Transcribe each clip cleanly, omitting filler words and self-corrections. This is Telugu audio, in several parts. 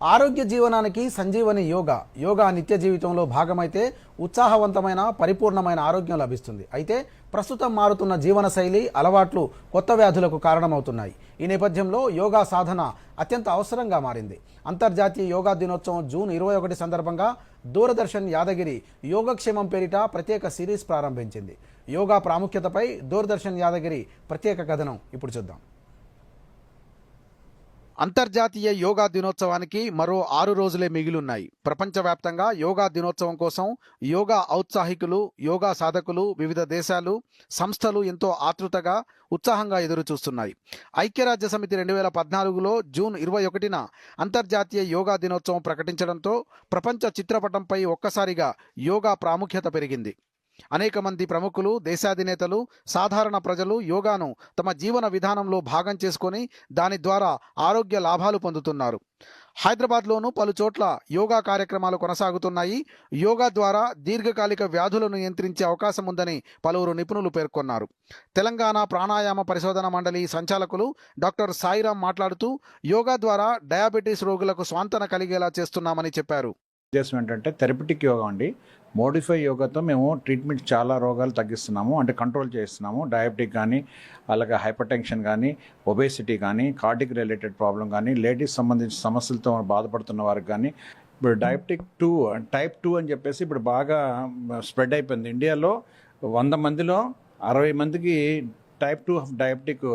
ఆరోగ్య జీవనానికి సంజీవని యోగా నిత్య జీవితంలో భాగమైతే ఉత్సాహవంతమైన పరిపూర్ణమైన ఆరోగ్యం లభిస్తుంది. అయితే ప్రస్తుతం మారుతున్న జీవనశైలి అలవాట్లు కొత్త వ్యాధులకు కారణమవుతున్నాయి. ఈ నేపథ్యంలో యోగా సాధన అత్యంత అవసరంగా మారింది. అంతర్జాతీయ యోగా దినోత్సవం జూన్ 21 సందర్భంగా దూరదర్శన్ యాదగిరి యోగక్షేమం పేరిట ప్రత్యేక సిరీస్ ప్రారంభించింది. యోగా ప్రాముఖ్యతపై దూరదర్శన్ యాదగిరి ప్రత్యేక కథనం ఇప్పుడు చూద్దాం. అంతర్జాతీయ యోగా దినోత్సవానికి మరో 6 రోజులే మిగిలున్నాయి. ప్రపంచవ్యాప్తంగా యోగా దినోత్సవం కోసం యోగా ఔత్సాహికులు, యోగా సాధకులు, వివిధ దేశాలు, సంస్థలు ఎంతో ఆతృతగా, ఉత్సాహంగా ఎదురు చూస్తున్నాయి. ఐక్యరాజ్య సమితి 2014లో జూన్ 21న అంతర్జాతీయ యోగా దినోత్సవం ప్రకటించడంతో ప్రపంచ చిత్రపటంపై ఒక్కసారిగా యోగా ప్రాముఖ్యత పెరిగింది. అనేక మంది ప్రముఖులు, దేశాధినేతలు, సాధారణ ప్రజలు యోగాను తమ జీవన విధానంలో భాగం చేసుకొని దాని ద్వారా ఆరోగ్య లాభాలు పొందుతున్నారు. హైదరాబాద్లోనూ పలు చోట్ల యోగా కార్యక్రమాలు కొనసాగుతున్నాయి. యోగా ద్వారా దీర్ఘకాలిక వ్యాధులను నియంత్రించే అవకాశం ఉందని పలువురు నిపుణులు పేర్కొన్నారు. తెలంగాణ ప్రాణాయామ పరిశోధన మండలి సంచాలకులు డాక్టర్ సాయిరాం మాట్లాడుతూ యోగా ద్వారా డయాబెటీస్ రోగులకు స్వాంతన కలిగేలా చేస్తున్నామని చెప్పారు. ఉద్దేశం ఏంటంటే థెరపిటిక్ యోగా అండి. మోడిఫై యోగాతో మేము ట్రీట్మెంట్ చాలా రోగాలు తగ్గిస్తున్నాము, అంటే కంట్రోల్ చేస్తున్నాము. డయాబెటిక్ కానీ, అలాగే హైపర్ టెన్షన్ కానీ, ఒబేసిటీ కానీ, కార్డిక్ రిలేటెడ్ ప్రాబ్లం కానీ, లేడీస్ సంబంధించిన సమస్యలతో బాధపడుతున్న వారికి కానీ, ఇప్పుడు డయాబెటిక్ టైప్ 2 అని చెప్పేసి ఇప్పుడు బాగా స్ప్రెడ్ అయిపోయింది. ఇండియాలో 100 మందిలో 60 మందికి టైప్ 2 ఆఫ్ డయాబెటిక్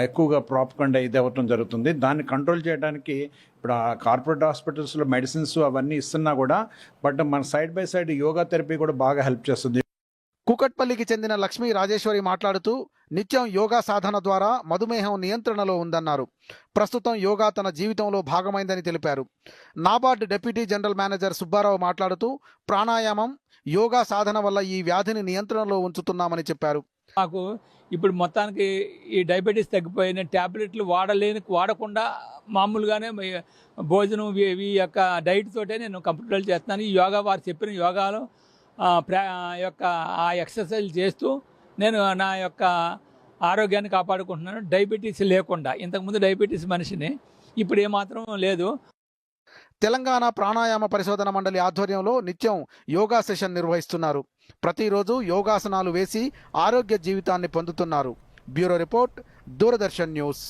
ఎక్కువగా ప్రాపకండా ఇది అవ్వటం జరుగుతుంది. దాన్ని కంట్రోల్ చేయడానికి ఇప్పుడు కార్పొరేట్ హాస్పిటల్స్లో మెడిసిన్స్ అవన్నీ ఇస్తున్నా కూడా, బట్ మన side by side yoga therapy కూడా బాగా హెల్ప్ చేస్తుంది. కూకట్పల్లికి చెందిన లక్ష్మీ రాజేశ్వరి మాట్లాడుతూ నిత్యం యోగా సాధన ద్వారా మధుమేహం నియంత్రణలో ఉందన్నారు. ప్రస్తుతం యోగా తన జీవితంలో భాగమైందని తెలిపారు. NABARD deputy general manager Subbarao మాట్లాడుతూ ప్రాణాయామం, యోగా సాధన వల్ల ఈ వ్యాధిని నియంత్రణలో ఉంచుతున్నామని చెప్పారు. మాకు ఇప్పుడు మొత్తానికి ఈ డయాబెటీస్ తగ్గిపోయిన ట్యాబ్లెట్లు వాడకుండా మామూలుగానే భోజనం ఈ యొక్క డైట్ తోటే నేను కంప్లీట్ చేస్తున్నాను. ఈ యోగా వారు చెప్పిన యోగాలో యొక్క ఆ ఎక్సర్సైజ్ చేస్తూ నేను నా యొక్క ఆరోగ్యాన్ని కాపాడుకుంటున్నాను, డయాబెటీస్ లేకుండా. ఇంతకుముందు డయాబెటీస్ మనిషిని, ఇప్పుడు ఏమాత్రం లేదు. తెలంగాణ ప్రాణాయామ పరిశోధన మండలి ఆధ్వర్యంలో నిత్యం యోగా సెషన్ నిర్వహిస్తున్నారు. ప్రతిరోజు యోగాసనాలు వేసి ఆరోగ్య జీవితాన్ని పొందుతున్నారు. Bureau report, Doordarshan news.